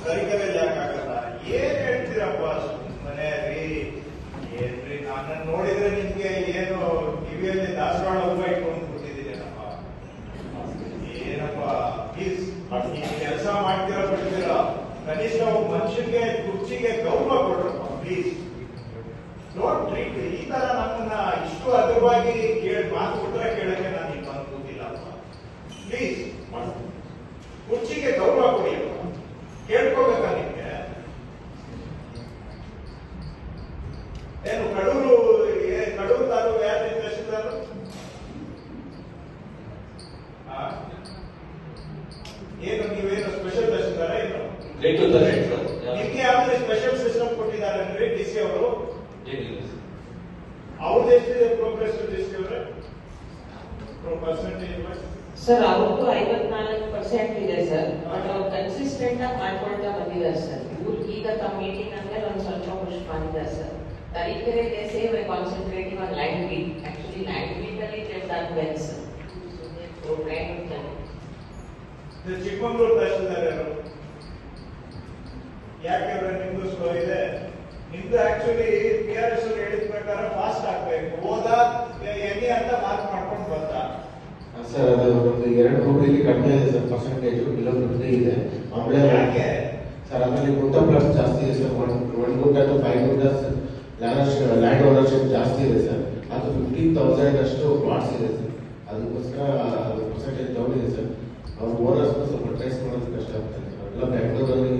ತರೀಕೆರೆಯಲ್ಲಿ ಯಾಕಾಗಲ್ಲ? ಏನ್ ಹೇಳ್ತೀರಪ್ಪ ಮನೆ ರೀ? ಏನ್ರಿ ನನ್ನ ನೋಡಿದ್ರೆ ನಿಮ್ಗೆ ಏನು ಕಿವಿಯಲ್ಲಿ ದಾಸವಾಳ ಹೂವ ಇಟ್ಕೊಂಡು ಕೂತಿದ್ದೀರೇನಪ್ಪ? ಏನಪ್ಪ ಪ್ಲೀಸ್, ಕೆಲಸ ಮಾಡ್ತೀರಾ ಬಿಡ್ತೀರಾ? ಕನಿಷ್ಠ ಒಬ್ಬ ಮನುಷ್ಯನಿಗೆ ಕುರ್ಚಿಗೆ ಗೌರವ ಕೊಡ್ರಪ್ಪ ಪ್ಲೀಸ್. ಡೋಂಟ್ ಟ್ರೀಟ್ ಈ ತರ ನಮ್ಮನ್ನ ಇಷ್ಟು ಅದ್ರವಾಗಿ ಮಾತು ಕೊಟ್ರೆ ಕೇಳಕ್ಕೆ ನಾನು ಇಲ್ಲಿ ಬಂದು ಕೂತಿಲ್ಲಪ್ಪ. ಪ್ಲೀಸ್ ಕುರ್ಚಿಗೆ ಗೌರವ ಕೊಡಿಯಪ್ಪ. ಕೇಳ್ಕೋಬೇಕಾ ನಿಮ್ಗೆ? ಏನು ಕಡೂರು ತಾಲೂಕು ಯಾರು ತಹಶೀಲ್ದಾರ್? ಏನು ನೀವೇನು ಸ್ಪೆಷಲ್ ತಹಶೀಲ್ದಾರ? ಏನು ನಿಮ್ಗೆ ಯಾವ್ದು ಸ್ಪೆಷಲ್ ಸಿಸ್ಟಮ್ ಕೊಟ್ಟಿದ್ದಾರೆ ಅಂದ್ರೆ ಡಿ ಸಿ ಅವರು? ಅವ್ರದ್ದು ಎಷ್ಟಿದೆ ಪ್ರೋಗ್ರೆಸ್ ಡಿ ಸಿ ಅವರೇ ಪರ್ಸೆಂಟೇಜ್? ಸರ್ ಅವ್ರದ್ದು 54% ಇದೆ ಸರ್. ಬಟ್ ಅವ್ರು ಕನ್ಸಿಸ್ಟೆಂಟ್ ಆಗಿ ಮಾಡ್ಕೊಳ್ತಾ ಬಂದಿದ್ದಾರೆ ಸರ್. ಇವ್ರು ಈಗ ತಮ್ಮ ಮೀಟಿಂಗ್ ಅಂದ್ರೆ ಒಂದು ಸ್ವಲ್ಪ ಪುಷ್ ಮಾಡಿದ್ದಾರೆ sir. Tarikere they say by concentrating on line feed. Actually line feed ಅಲ್ಲಿ they've done well sir. So line feed ಅಲ್ಲಿ ಚಿಕ್ಕಮಗಳೂರು ತಹಶೀಲ್ದಾರ್ ಯಾರು? ಯಾಕೆ ಅವರ ನಿಮ್ದು ಸ್ಲೋ ಇದೆ? ನಿಮ್ದು ಆಕ್ಚುಲಿ PRS ಅವರು ಹೇಳಿದ ಪ್ರಕಾರ ಫಾಸ್ಟ್ ಆಗ್ಬೇಕು. ಹೋದ ಎಣ್ಣೆ ಅಂತ ಮಾರ್ಕ್ ಮಾಡ್ಕೊಂಡು ಬಂದ ಸರ್. ಅದು ಒಂದು 2 ರೂಪಾಯಿಲಿ ಕಡಿಮೆ ಇದೆ ಸರ್ ಪರ್ಸೆಂಟೇಜ್. ಇಲ್ಲೊಂದು ಇದೆ ಆಮೇಲೆ ಯಾಕೆ ಸರ್ ಅದರಲ್ಲಿ ಗುಂಟ ಪ್ಲಸ್ ಜಾಸ್ತಿ ಇದೆ ಸರ್. 1 ಗುಂಟ to 5 ಗುಂಟ ಲ್ಯಾಂಡ್ ಓನರ್ಶಿಪ್ ಜಾಸ್ತಿ ಇದೆ ಸರ್. ಅದು 15,000 ಅಷ್ಟು ಪ್ಲಾಟ್ಸ್ ಇದೆ ಸರ್. ಅದಕ್ಕೋಸ್ಕರ ಪರ್ಸೆಂಟೇಜ್ ಡೌನ್ ಇದೆ ಸರ್. ಅವ್ರ ಓನರ್ಸ್ ಸ್ವಲ್ಪ ಟ್ರೇಸ್ ಮಾಡೋದು ಕಷ್ಟ ಆಗ್ತದೆ. ಎಲ್ಲ ಬೆಂಗಳೂರಲ್ಲಿ